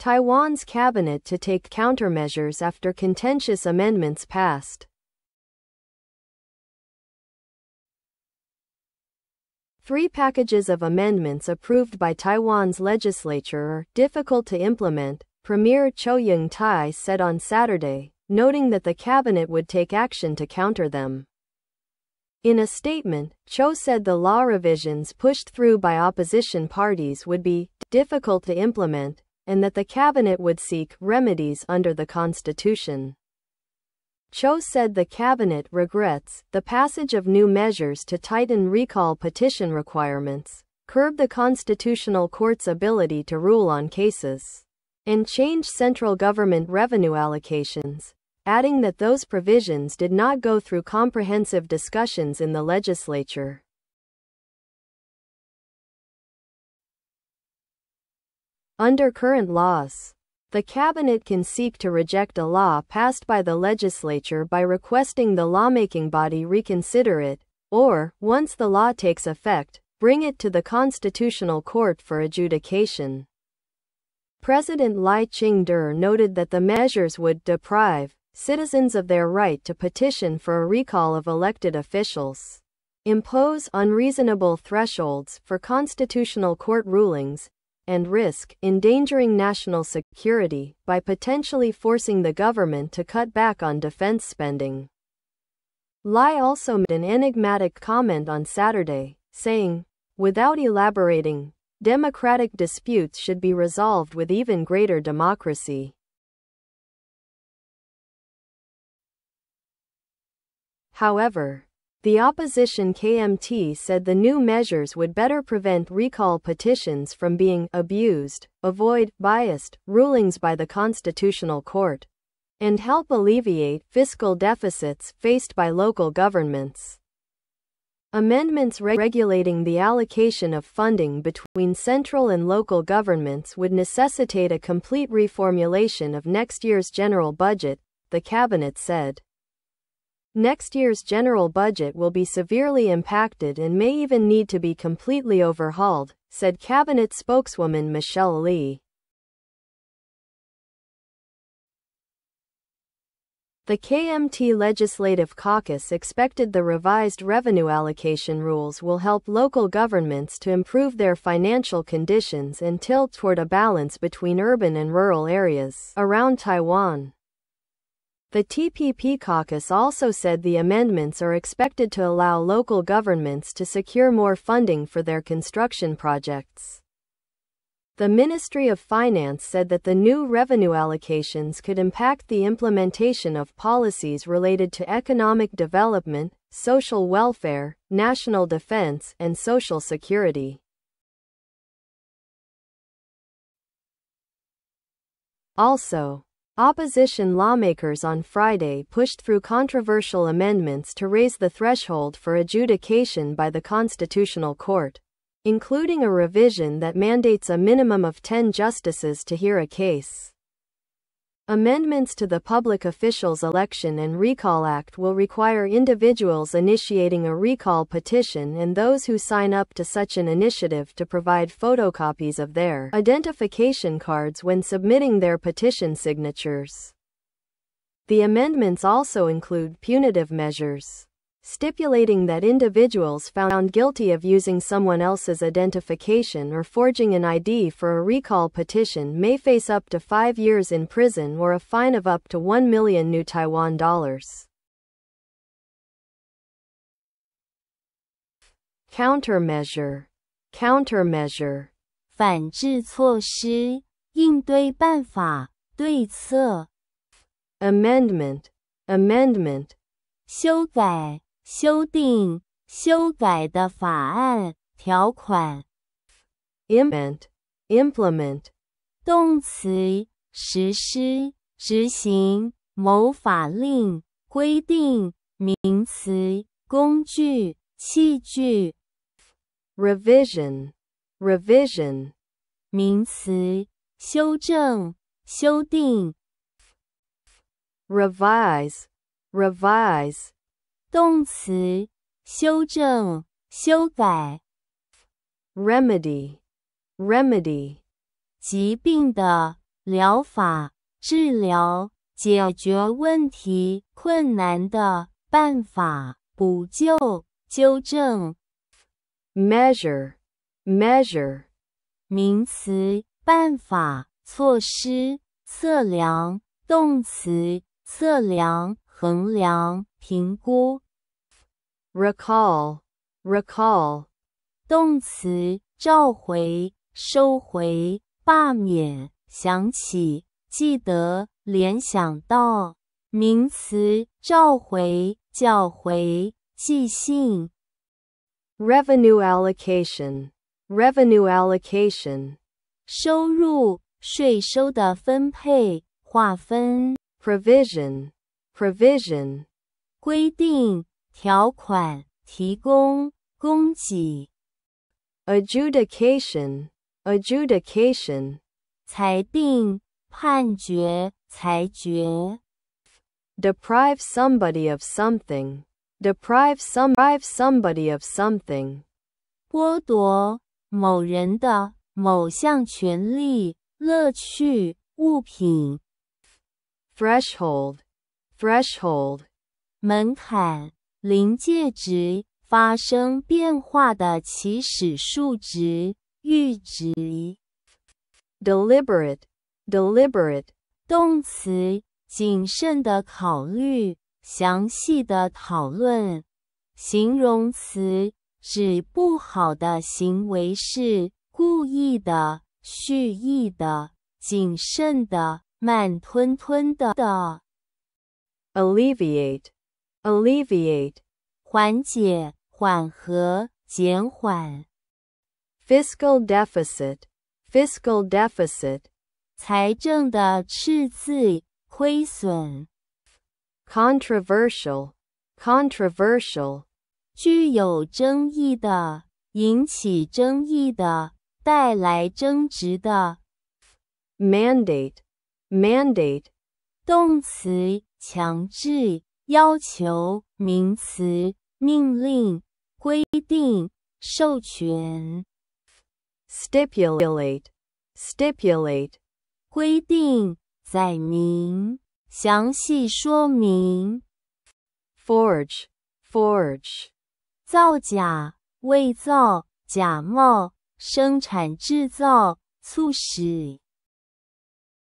Taiwan's cabinet to take countermeasures after contentious amendments passed. 3 packages of amendments approved by Taiwan's legislature are difficult to implement, Premier Cho Young-tai said on Saturday, noting that the cabinet would take action to counter them. In a statement, Cho said the law revisions pushed through by opposition parties would be difficult to implement, and that the cabinet would seek remedies under the Constitution. Cho said the cabinet regrets the passage of new measures to tighten recall petition requirements, curb the Constitutional Court's ability to rule on cases, and change central government revenue allocations, adding that those provisions did not go through comprehensive discussions in the legislature. Under current laws, the cabinet can seek to reject a law passed by the legislature by requesting the lawmaking body reconsider it, or, once the law takes effect, bring it to the Constitutional Court for adjudication. President Lai Ching-te noted that the measures would deprive citizens of their right to petition for a recall of elected officials, impose unreasonable thresholds for Constitutional Court rulings, and risk endangering national security by potentially forcing the government to cut back on defense spending. Lai also made an enigmatic comment on Saturday, saying, without elaborating, democratic disputes should be resolved with even greater democracy. However, the opposition KMT said the new measures would better prevent recall petitions from being abused, avoid biased rulings by the Constitutional Court, and help alleviate fiscal deficits faced by local governments. Amendments regulating the allocation of funding between central and local governments would necessitate a complete reformulation of next year's general budget, the cabinet said. Next year's general budget will be severely impacted and may even need to be completely overhauled, said Cabinet spokeswoman Michelle Lee. The KMT Legislative Caucus expected the revised revenue allocation rules will help local governments to improve their financial conditions and tilt toward a balance between urban and rural areas around Taiwan. The TPP caucus also said the amendments are expected to allow local governments to secure more funding for their construction projects. The Ministry of Finance said that the new revenue allocations could impact the implementation of policies related to economic development, social welfare, national defense, and social security. Also, opposition lawmakers on Friday pushed through controversial amendments to raise the threshold for adjudication by the Constitutional Court, including a revision that mandates a minimum of 10 justices to hear a case. Amendments to the Public Officials Election and Recall Act will require individuals initiating a recall petition and those who sign up to such an initiative to provide photocopies of their identification cards when submitting their petition signatures. The amendments also include punitive measures, stipulating that individuals found guilty of using someone else's identification or forging an ID for a recall petition may face up to 5 years in prison or a fine of up to 1 million new Taiwan dollars. Countermeasure. Countermeasure. 反制措施，应对办法，对策。Amendment. Amendment. 修改。修订、修改的法案、条款。Implement. 动词，实施、执行、某法令、规定。名词，工具、器具。Revision.名词，修正、修订。Revise. 动词，修正、修改。Remedy. 疾病的、疗法、治疗、解决问题困难的办法、补救、纠正。measure, measure. 名词、办法、措施、测量。动词、测量、衡量、评估。recall, recall. 动词、召回、收回、罢免、想起、记得、联想到。名词、召回、缴回、寄信。revenue allocation, revenue allocation. 收入、税收的分配、划分。provision, provision. 规定、条款、提供、供给。adjudication, adjudication. 裁定、判决、裁决。deprive somebody of something, deprive somebody of something. 剥夺某人的某项权利、乐趣、物品。threshold, threshold. 门槛、临界值，发生变化的起始数值、阈值。deliberate, deliberate. 动词，谨慎的考虑，详细的讨论。形容词，指不好的行为是故意的、蓄意的、谨慎的、慢吞吞的。alleviate, alleviate. 缓解、缓和、减缓。fiscal deficit, fiscal deficit. 财政的赤字、亏损。controversial, controversial. 具有争议的，引起争议的，带来争执的。mandate, mandate. 动词，强制、要求。名词，命令、规定、授权。stipulate, stipulate. 规定、载明、详细说明。forge, forge. 造假、伪造、假冒、生产制造、促使。